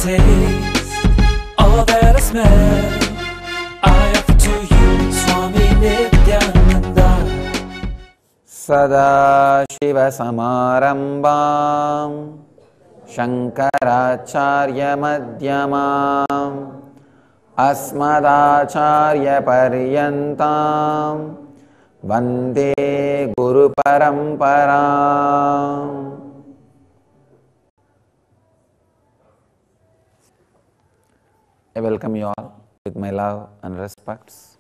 taste, all that I smell, I offer to you, Swami Nithyananda. Sadashivasamarambam Shankaracharya Madhyamam Asmadacharya Paryantam Vande Guru Paramparam. I welcome you all with my love and respects.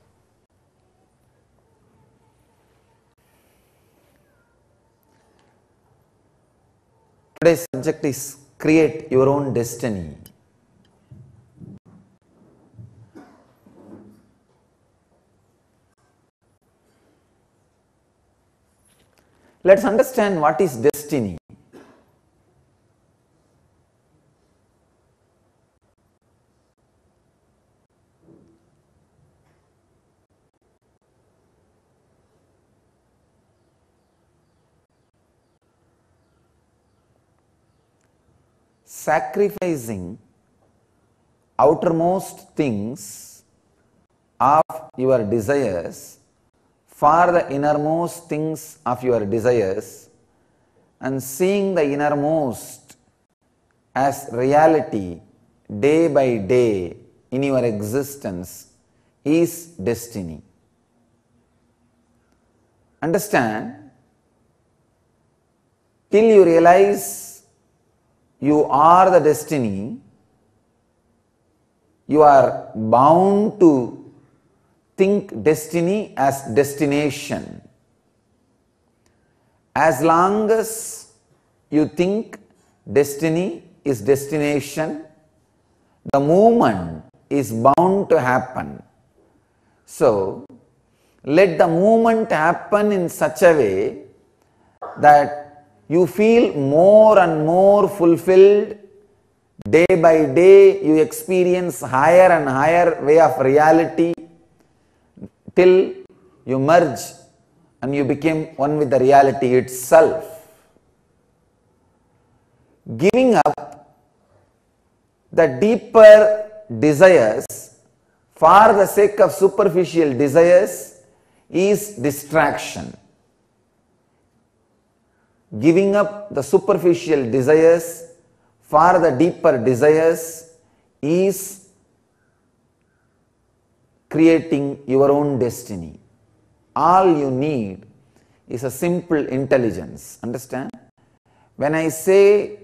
Today's subject is create your own destiny. Let's understand what is destiny. Sacrificing outermost things of your desires for the innermost things of your desires and seeing the innermost as reality day by day in your existence is destiny. Understand, till you realize you are the destiny, you are bound to think destiny as destination. As long as you think destiny is destination, the movement is bound to happen. So, let the movement happen in such a way that you feel more and more fulfilled. Day by day you experience higher and higher way of reality till you merge and you become one with the reality itself. Giving up the deeper desires for the sake of superficial desires is distraction. Giving up the superficial desires for the deeper desires is creating your own destiny. All you need is a simple intelligence. Understand? When I say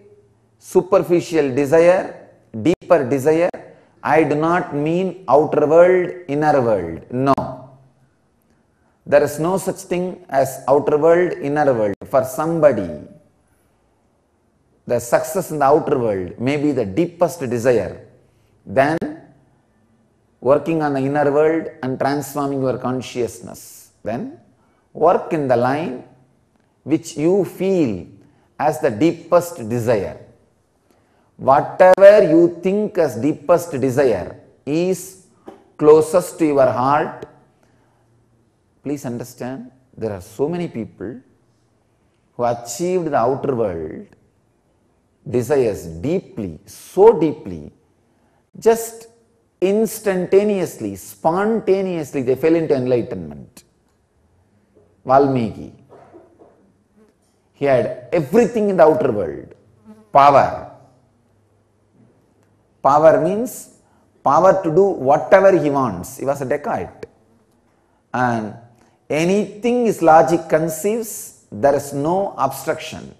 superficial desire, deeper desire, I do not mean outer world, inner world. No. There is no such thing as outer world, inner world. For somebody, the success in the outer world may be the deepest desire than working on the inner world and transforming your consciousness. Then work in the line which you feel as the deepest desire. Whatever you think as deepest desire is closest to your heart. Please understand, there are so many people who achieved the outer world desires deeply, so deeply, just instantaneously, spontaneously they fell into enlightenment. Valmiki, he had everything in the outer world. Power. Power means power to do whatever he wants. He was a dacoit. And anything his logic conceives, there is no obstruction.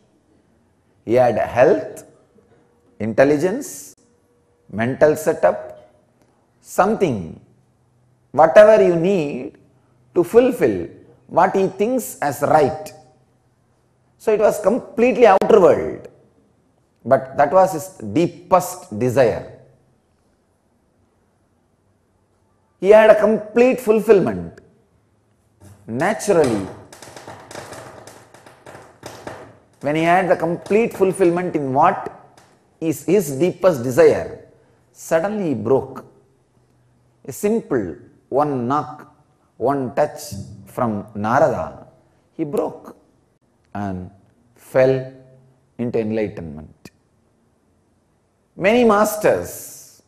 He had health, intelligence, mental setup, something, whatever you need to fulfill what he thinks as right. So it was completely outer world, but that was his deepest desire. He had a complete fulfillment. Naturally, when he had the complete fulfillment in what is his deepest desire, suddenly he broke. A simple one knock, one touch from Narada, he broke and fell into enlightenment. Many masters,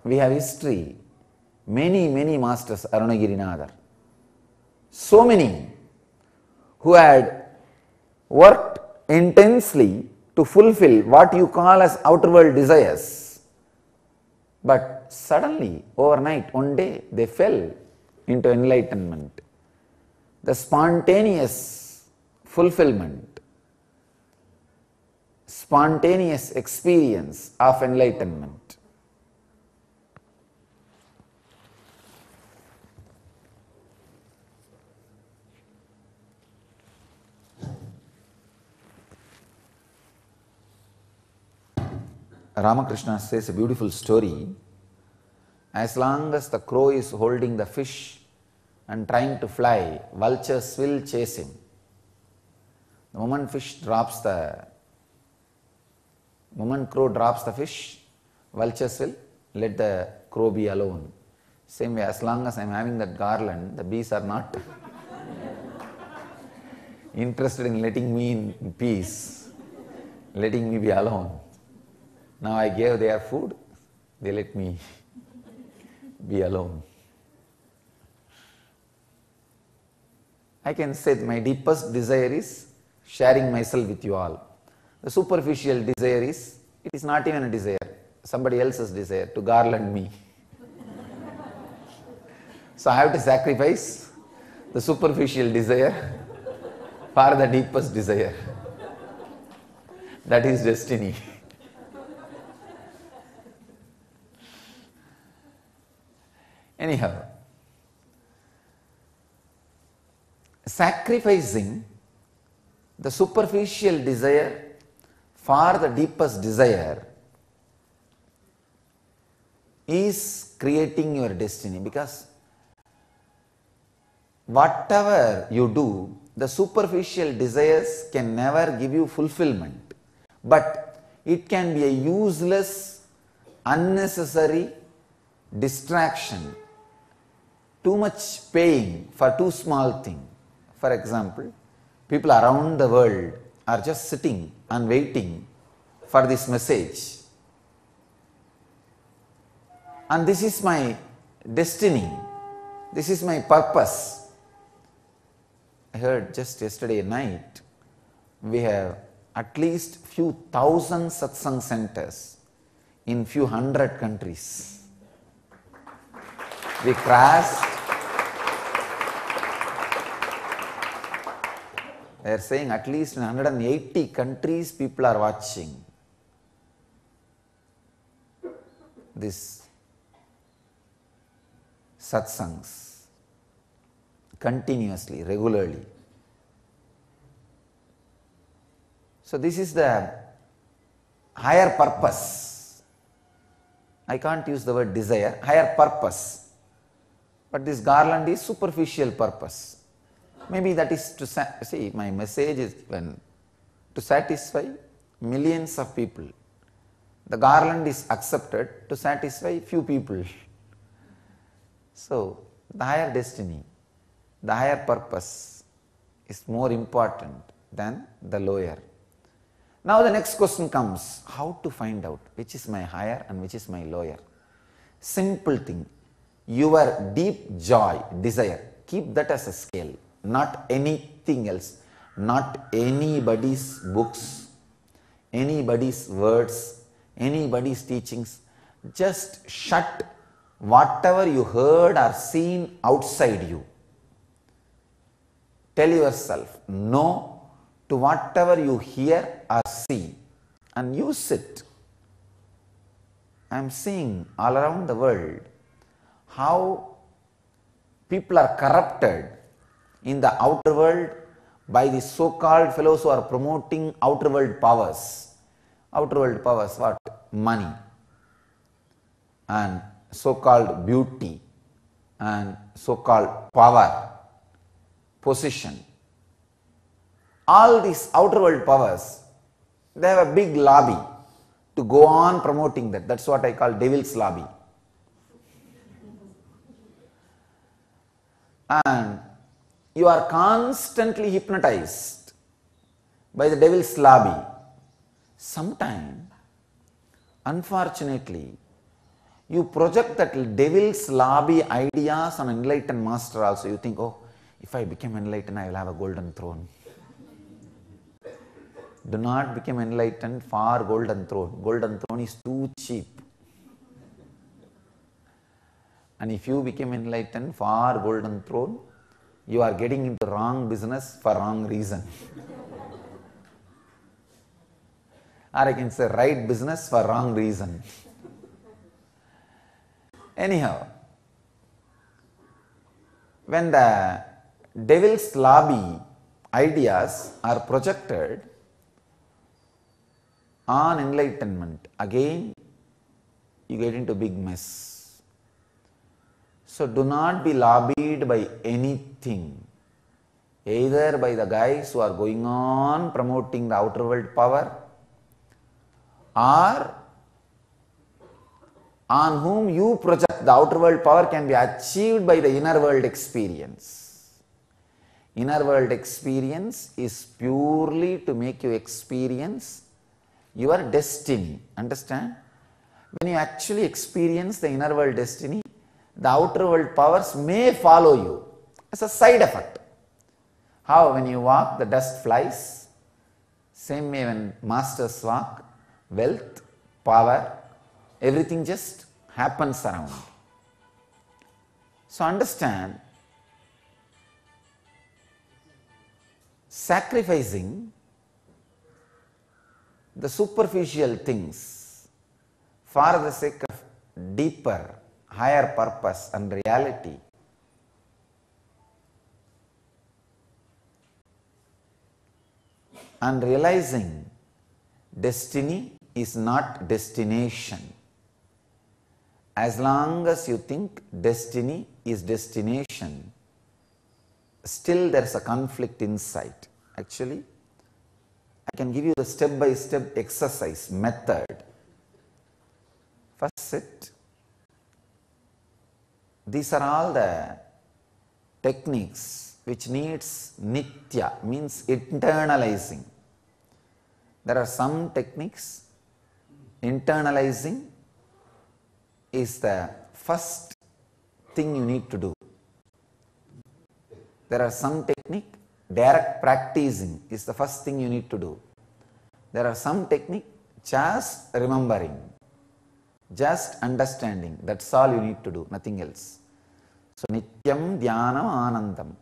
we have history, many masters, Arunagirinadar. So many who had worked intensely to fulfill what you call as outer world desires. But suddenly, overnight, one day, they fell into enlightenment. The spontaneous fulfillment, spontaneous experience of enlightenment. Ramakrishna says a beautiful story. As long as the crow is holding the fish and trying to fly, vultures will chase him. The moment crow drops the fish, vultures will let the crow be alone. Same way, as long as I am having that garland, the bees are not interested in letting me in peace, letting me be alone. Now I gave their food, they let me be alone. I can say my deepest desire is sharing myself with you all. The superficial desire is, it is not even a desire, somebody else's desire to garland me. So I have to sacrifice the superficial desire for the deepest desire. That is destiny. Anyhow, sacrificing the superficial desire for the deepest desire is creating your destiny, because whatever you do, the superficial desires can never give you fulfillment, but it can be a useless, unnecessary distraction. Too much paying for too small thing. For example, people around the world are just sitting and waiting for this message. And this is my destiny. This is my purpose. I heard just yesterday night, we have at least few thousand satsang centers in few hundred countries. We crashed. They are saying at least in 180 countries people are watching this satsangs continuously, regularly. So this is the higher purpose. I can't use the word desire, higher purpose. But this garland is superficial purpose. Maybe that is to see, my message is to satisfy millions of people. The garland is accepted to satisfy few people. So the higher destiny, the higher purpose is more important than the lower. Now the next question comes, how to find out which is my higher and which is my lower? Simple thing, your deep joy, desire, keep that as a scale. Not anything else, not anybody's books, anybody's words, anybody's teachings. Just shut whatever you heard or seen outside you. Tell yourself no to whatever you hear or see and use it. I am seeing all around the world how people are corrupted in the outer world by the so-called fellows who are promoting outer world powers. Outer world powers, what? Money and so-called beauty and so-called power, position. All these outer world powers, they have a big lobby to go on promoting that. That's what I call devil's lobby. And you are constantly hypnotized by the devil's lobby. Sometimes Unfortunately, you project that devil's lobby ideas on enlightened master also. You think, oh, if I become enlightened, I will have a golden throne. Do not become enlightened for golden throne. Golden throne is too cheap. And if you become enlightened for golden throne, you are getting into wrong business for wrong reason. Or I can say right business for wrong reason. Anyhow, when the devil's lobby ideas are projected on enlightenment, again you get into big mess. So do not be lobbied by anything, either by the guys who are going on promoting the outer world power, or on whom you project the outer world power can be achieved by the inner world experience. Inner world experience is purely to make you experience your destiny. Understand? When you actually experience the inner world destiny, the outer world powers may follow you as a side effect. How when you walk, the dust flies. Same way when masters walk, wealth, power, everything just happens around. So understand, sacrificing the superficial things for the sake of deeper, higher purpose and reality and realizing destiny is not destination. As long as you think destiny is destination, still there is a conflict inside. Actually, I can give you the step-by-step exercise method. First sit. These are all the techniques which needs nitya, means internalizing. There are some techniques, internalizing is the first thing you need to do. There are some technique, direct practicing is the first thing you need to do. There are some technique, just remembering, just understanding, that's all you need to do, nothing else. So, nityam dhyanam anandam.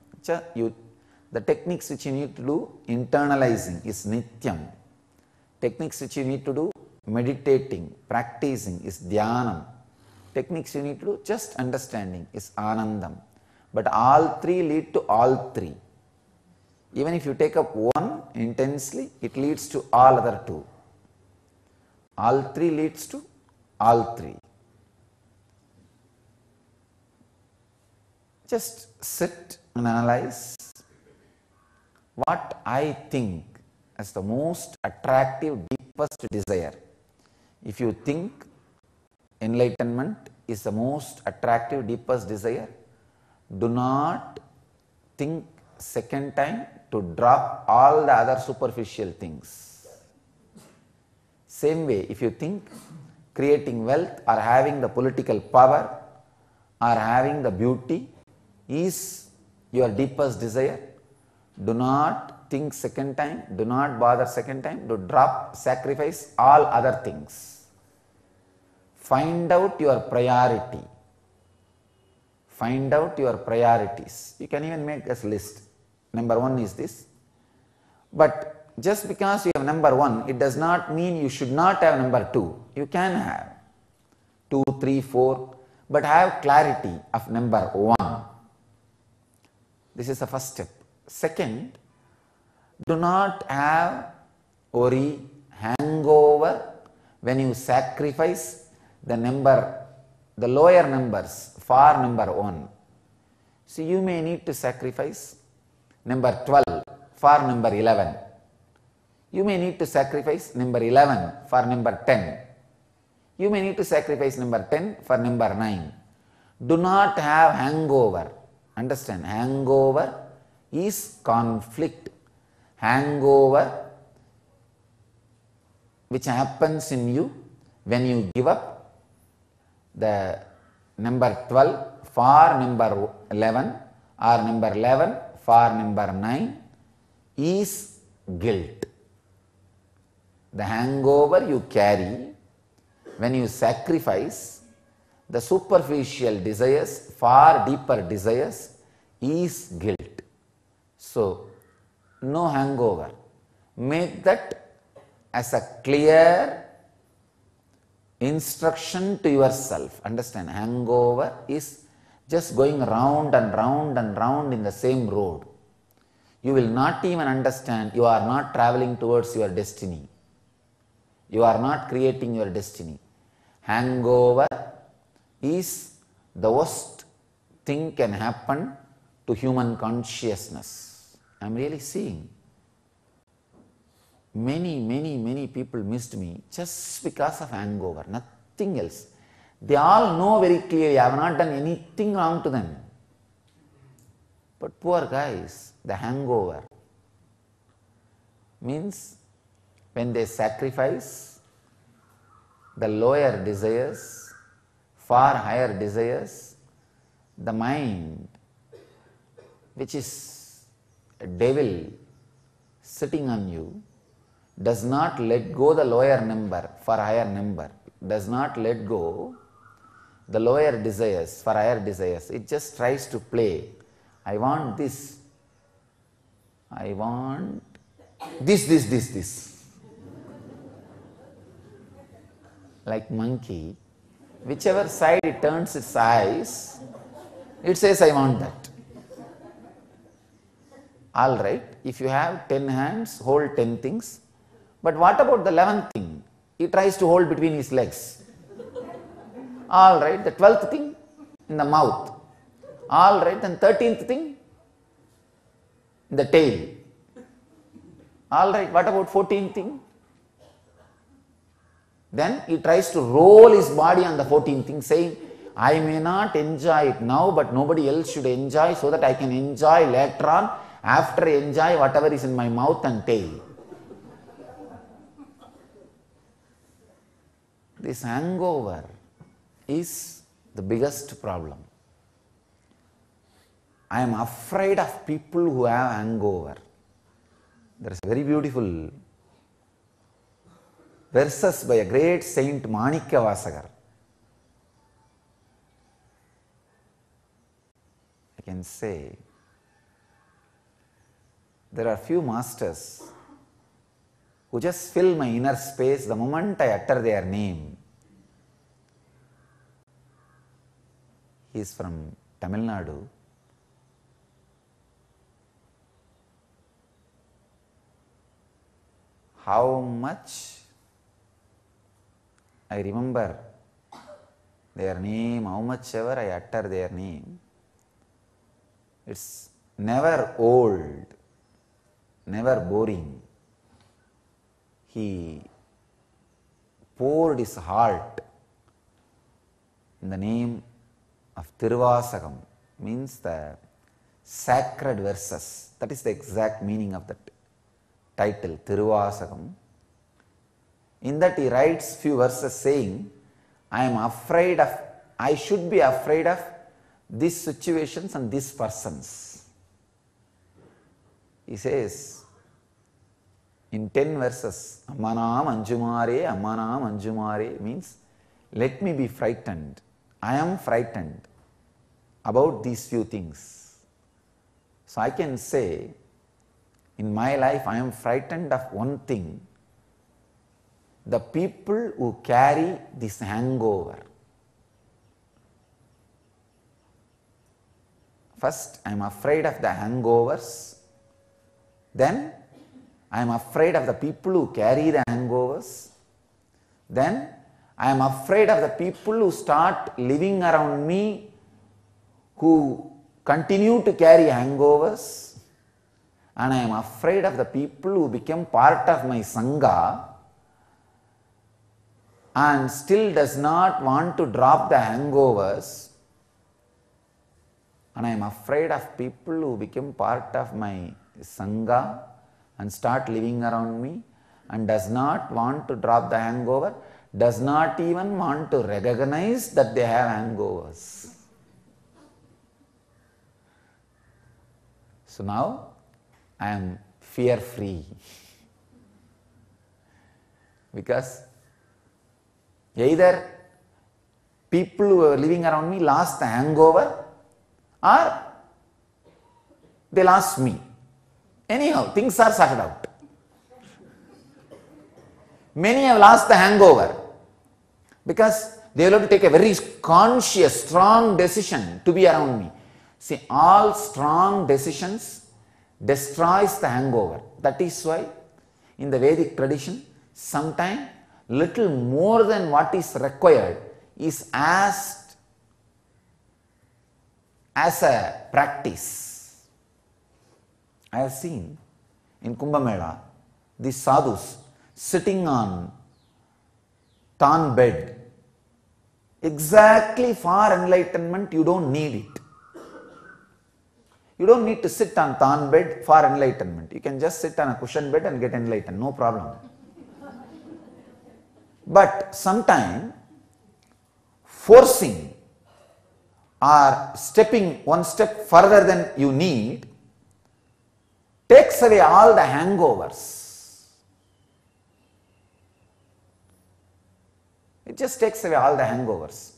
The techniques which you need to do, internalizing is nityam. Techniques which you need to do, meditating, practicing is dhyanam. Techniques you need to do, just understanding is anandam. But all three lead to all three. Even if you take up one intensely, it leads to all other two. All three leads to all three. Just sit and analyze what I think as the most attractive, deepest desire. If you think enlightenment is the most attractive, deepest desire, do not think second time to drop all the other superficial things. Same way, if you think creating wealth or having the political power or having the beauty is your deepest desire, do not think second time, do not bother second time to drop, sacrifice all other things. Find out your priority. Find out your priorities. You can even make a list. Number one is this. But just because you have number one, it does not mean you should not have number two. You can have 2, 3, 4, but have clarity of number one. This is the first step. Second, do not have worry, hangover when you sacrifice the lower numbers for number one. So you may need to sacrifice number 12 for number 11. You may need to sacrifice number 11 for number 10. You may need to sacrifice number 10 for number 9. Do not have hangover. Understand, hangover is conflict. Hangover which happens in you when you give up the number 12 for number 11 or number 11 for number 9 is guilt. The hangover you carry when you sacrifice the superficial desires for deeper desires is guilt. So, no hangover. Make that as a clear instruction to yourself. Understand, hangover is just going round and round and round in the same road. You will not even understand, you are not traveling towards your destiny. You are not creating your destiny. Hangover is the worst thing can happen to human consciousness. I am really seeing many people missed me just because of hangover, nothing else. They all know very clearly I have not done anything wrong to them. But poor guys, the hangover means when they sacrifice the lower desires for higher desires, the mind, which is a devil sitting on you, does not let go the lower number for higher number, does not let go the lower desires for higher desires. It just tries to play. I want this. I want this. Like monkey, whichever side it turns its eyes, it says, I want that. All right, if you have 10 hands, hold 10 things. But what about the 11th thing? He tries to hold between his legs. All right, the 12th thing in the mouth. All right, then 13th thing in the tail. All right, what about 14th thing? Then he tries to roll his body on the 14th thing, saying, I may not enjoy it now, but nobody else should enjoy so that I can enjoy later on after I enjoy whatever is in my mouth and tail. This hangover is the biggest problem. I am afraid of people who have hangover. There is a very beautiful verses by a great saint Manikya. I can say there are few masters who just fill my inner space the moment I utter their name. He is from Tamil Nadu. How much I remember their name, how much ever I utter their name, it's never old, never boring. He poured his heart in the name of Tiruvasagam, means the sacred verses. That is the exact meaning of that title, Tiruvasagam. In that he writes few verses saying, I should be afraid of these situations and these persons. He says in 10 verses, Ammanam Anjumare means, let me be frightened. I am frightened about these few things. So I can say, in my life I am frightened of one thing, the people who carry this hangover. First, I am afraid of the hangovers. Then, I am afraid of the people who carry the hangovers. Then, I am afraid of the people who start living around me, who continue to carry hangovers. And I am afraid of the people who become part of my Sangha and still does not want to drop the hangovers. And I am afraid of people who become part of my Sangha and start living around me and does not want to drop the hangover, does not even want to recognize that they have hangovers. So now I am fear free because either people who are living around me lost the hangover or they lost me. Anyhow, things are sorted out. Many have lost the hangover because they will have to take a very conscious, strong decision to be around me. See, all strong decisions destroys the hangover. That is why in the Vedic tradition, sometimes little more than what is required is asked as a practice. I have seen in Kumbh Mela these sadhus sitting on tan bed. Exactly for enlightenment, you don't need it. You don't need to sit on tan bed for enlightenment. You can just sit on a cushion bed and get enlightened, no problem. But sometimes forcing or stepping one step further than you need takes away all the hangovers. It just takes away all the hangovers.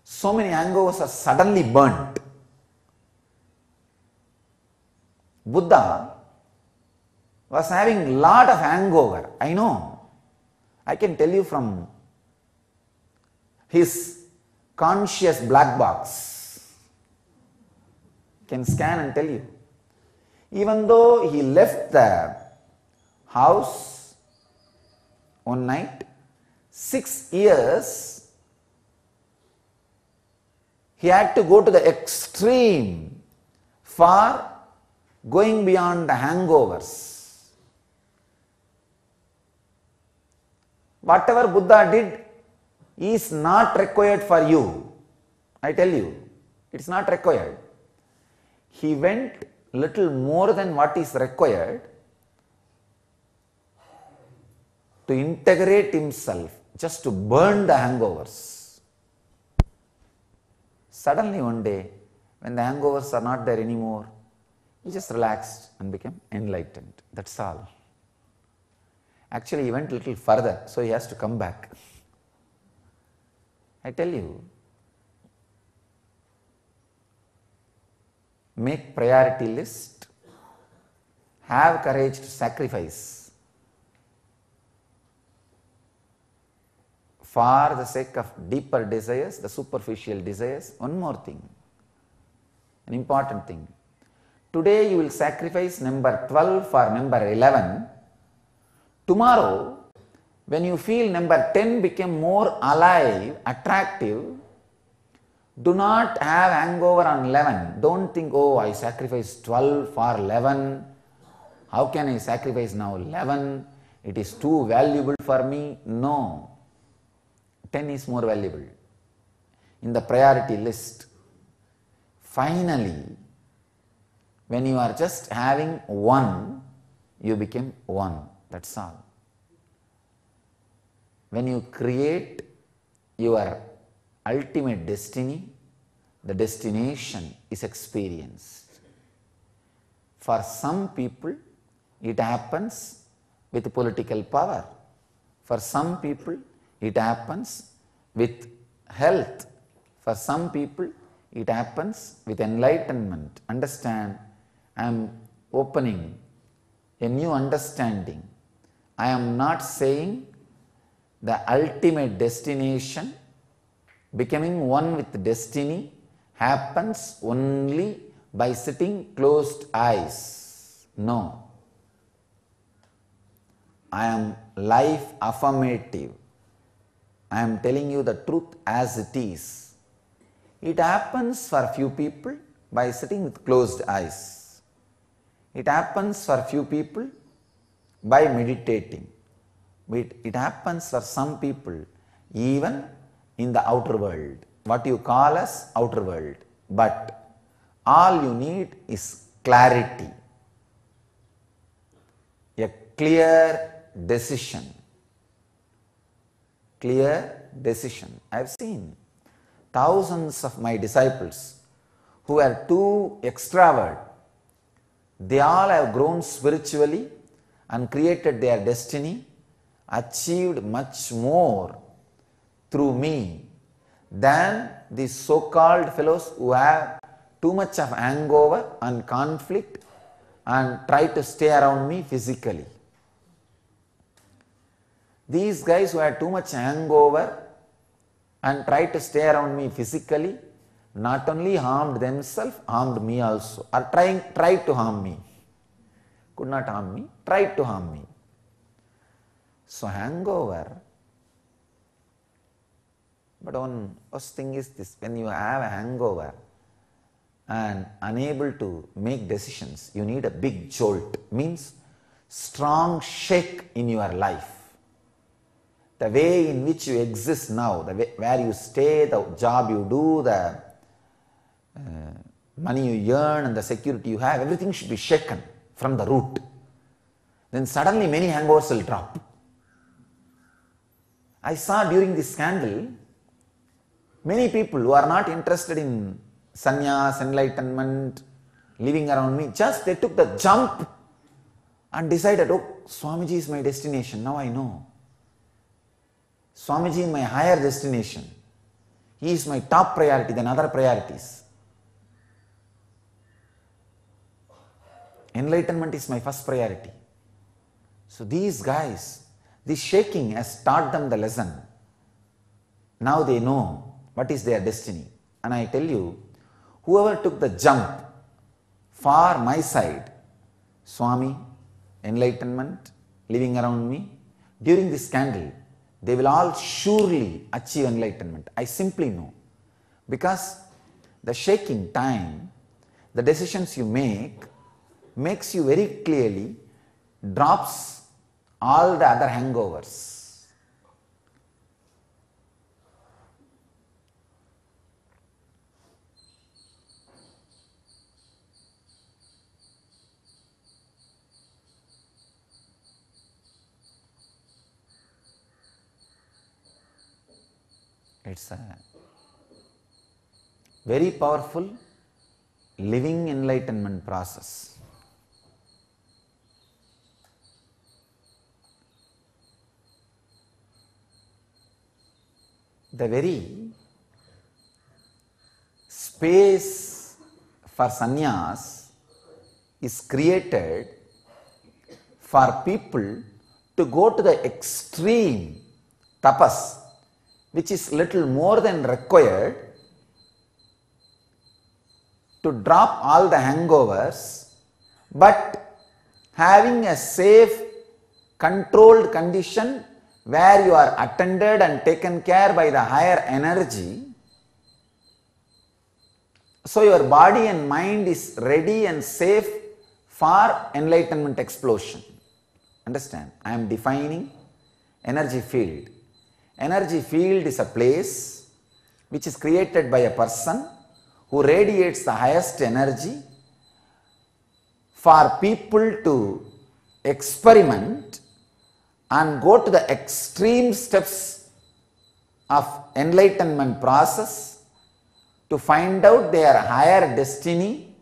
So many hangovers are suddenly burnt. Buddha was having lot of hangover. I know. I can tell you from his conscious black box. Can scan and tell you. Even though he left the house one night, 6 years, he had to go to the extreme for going beyond the hangovers. Whatever Buddha did is not required for you. I tell you, it is not required. He went little more than what is required to integrate himself, just to burn the hangovers. Suddenly one day, when the hangovers are not there anymore, he just relaxed and became enlightened. That's all. Actually, he went a little further, so he has to come back. I tell you, make priority list, have courage to sacrifice for the sake of deeper desires, the superficial desires. One more thing, an important thing. Today you will sacrifice number 12 for number 11. Tomorrow, when you feel number 10 become more alive, attractive, do not have hangover on 11. Don't think, oh, I sacrificed 12 for 11. How can I sacrifice now 11? It is too valuable for me. No. 10 is more valuable. In the priority list, finally, when you are just having 1, you become 1. That's all. When you create your ultimate destiny, the destination is experienced. For some people, it happens with political power. For some people, it happens with health. For some people, it happens with enlightenment. Understand, I am opening a new understanding. I am not saying the ultimate destination, becoming one with destiny, happens only by sitting closed eyes. No. I am life affirmative. I am telling you the truth as it is. It happens for few people by sitting with closed eyes. It happens for few people by meditating. It happens for some people even in the outer world, what you call as outer world. But all you need is clarity, a clear decision. clear decision. I have seen thousands of my disciples who are too extravert. They all have grown spiritually and created their destiny, achieved much more through me than these so-called fellows who have too much of hangover and conflict and try to stay around me physically. These guys who have too much hangover and try to stay around me physically not only harmed themselves, harmed me also, or tried to harm me. Could not harm me, tried to harm me. So hangover. But one first thing is this: when you have a hangover and unable to make decisions, you need a big jolt, means strong shake in your life. The way in which you exist now, the way where you stay, the job you do, the money you earn and the security you have, everything should be shaken from the root. Then suddenly many hangovers will drop. I saw during this scandal, many people who are not interested in sannyas, enlightenment, living around me, just they took the jump and decided, oh, Swamiji is my destination, now I know. Swamiji is my higher destination. He is my top priority than other priorities. Enlightenment is my first priority. So these guys, this shaking has taught them the lesson. Now they know what is their destiny. And I tell you, whoever took the jump for my side, Swami, enlightenment, living around me, during this scandal, they will all surely achieve enlightenment. I simply know. Because the shaking time, the decisions you make, makes you very clearly, drops all the other hangovers. It's a very powerful living enlightenment process. The very space for sannyas is created for people to go to the extreme tapas, which is little more than required to drop all the hangovers, but having a safe, controlled condition where you are attended and taken care by the higher energy. So your body and mind is ready and safe for enlightenment explosion. Understand? I am defining energy field. Energy field is a place which is created by a person who radiates the highest energy for people to experiment and go to the extreme steps of enlightenment process to find out their higher destiny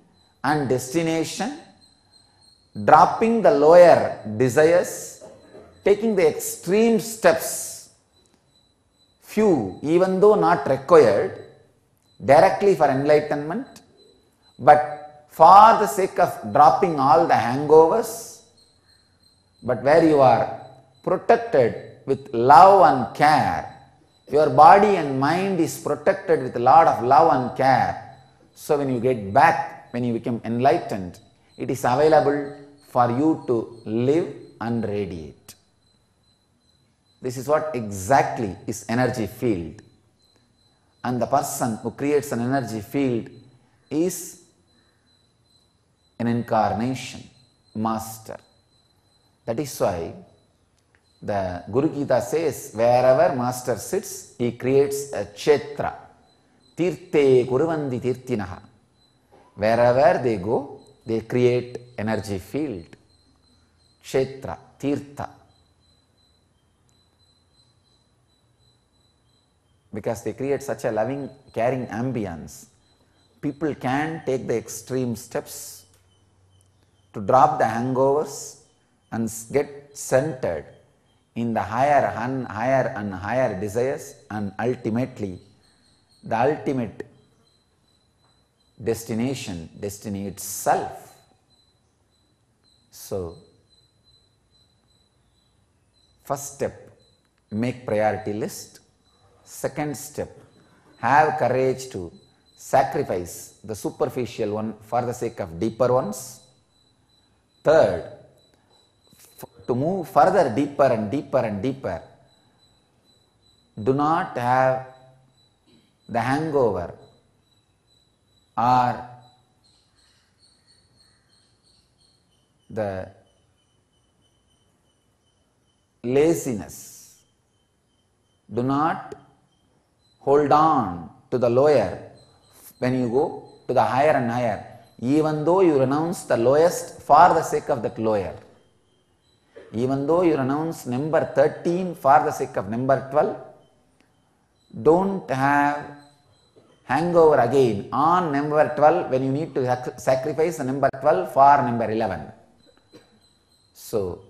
and destination, dropping the lower desires, taking the extreme steps, few even though not required directly for enlightenment, but for the sake of dropping all the hangovers, but where you are protected with love and care. Your body and mind is protected with a lot of love and care. So when you get back, when you become enlightened, it is available for you to live and radiate. This is what exactly is energy field. And the person who creates an energy field is an incarnation, master. That is why the Guru Gita says, wherever master sits, he creates a kshetra. Tirthe kuruvandi tirtinaha. Wherever they go, they create energy field. Kshetra, tirtha. because they create such a loving, caring ambience. People can take the extreme steps to drop the hangovers and get centered in the higher and higher desires, and ultimately the ultimate destination, destiny itself. So, first step, make priority list. Second step, have courage to sacrifice the superficial one for the sake of deeper ones. Third, to move further deeper and deeper and deeper, do not have the hangover or the laziness. Do not hold on to the lower when you go to the higher and higher, even though you renounce the lowest for the sake of that lower. Even though you renounce number 13 for the sake of number 12, don't have hangover again on number 12 when you need to sacrifice the number 12 for number 11. So,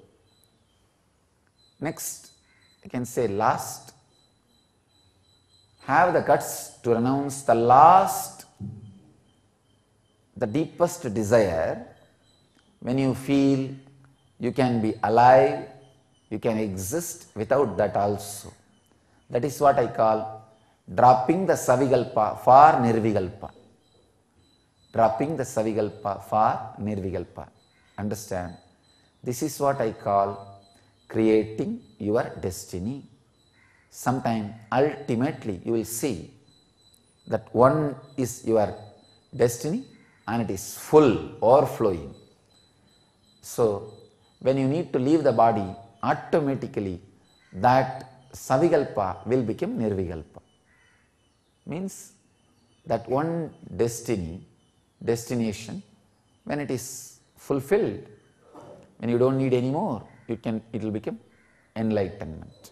next, you can say last, have the guts to renounce the last, the deepest desire when you feel you can be alive, you can exist without that also. That is what I call dropping the Savikalpa for Nirvikalpa. Dropping the Savikalpa for Nirvikalpa. Understand? This is what I call creating your destiny. Sometime ultimately you will see that one is your destiny and it is full, overflowing. So, when you need to leave the body, automatically that Savikalpa will become Nirvikalpa. Means that one destination, when it is fulfilled, when you don't need any more, it will become enlightenment.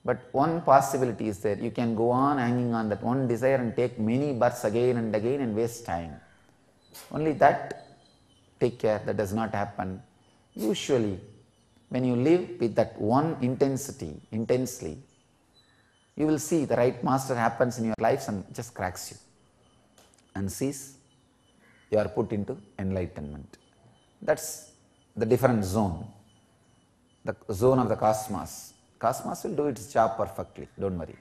But one possibility is that you can go on hanging on that one desire and take many births again and again and waste time. Only that, take care, that does not happen. Usually, when you live with that one intensely, you will see the right master happens in your lives and just cracks you and sees you are put into enlightenment. That's the different zone, the zone of the cosmos. Cosmos will do its job perfectly, don't worry.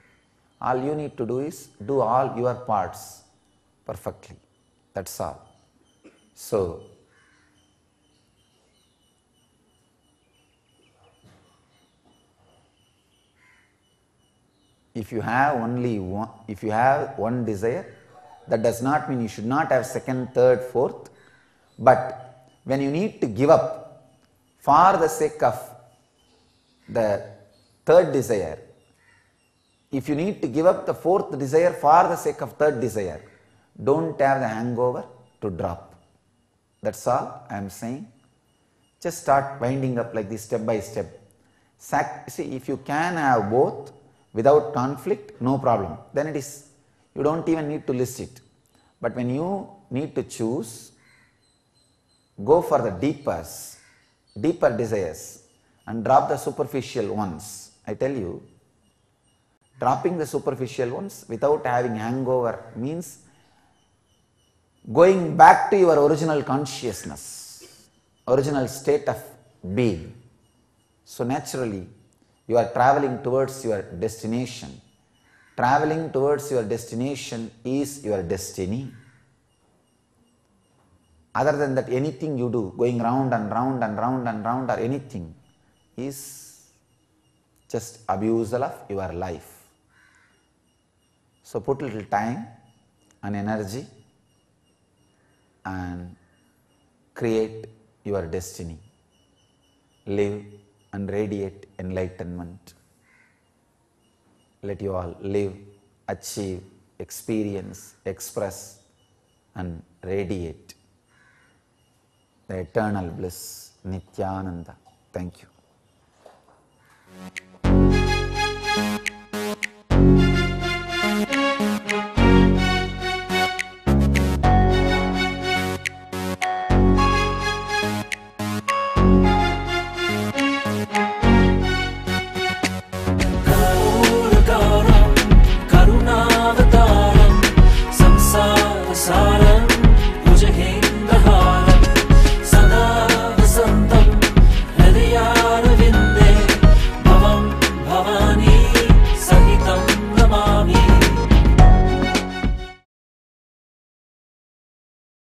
All you need to do is do all your parts perfectly. That's all. So, if you have one desire, that does not mean you should not have second, third, fourth. But when you need to give up for the sake of the third desire, if you need to give up the fourth desire for the sake of third desire, don't have the hangover to drop. That's all I am saying. Just start winding up like this step by step. See, if you can have both without conflict, no problem. Then it is, you don't even need to list it. But when you need to choose, go for the deeper desires and drop the superficial ones. I tell you, dropping the superficial ones without having hangover means going back to your original consciousness, original state of being. So naturally, you are traveling towards your destination. Traveling towards your destination is your destiny. Other than that, anything you do, going round and round and round and round or anything, is just abusal of your life. So put little time and energy and create your destiny. Live and radiate enlightenment. Let you all live, achieve, experience, express and radiate the eternal bliss, Nithyananda. Thank you.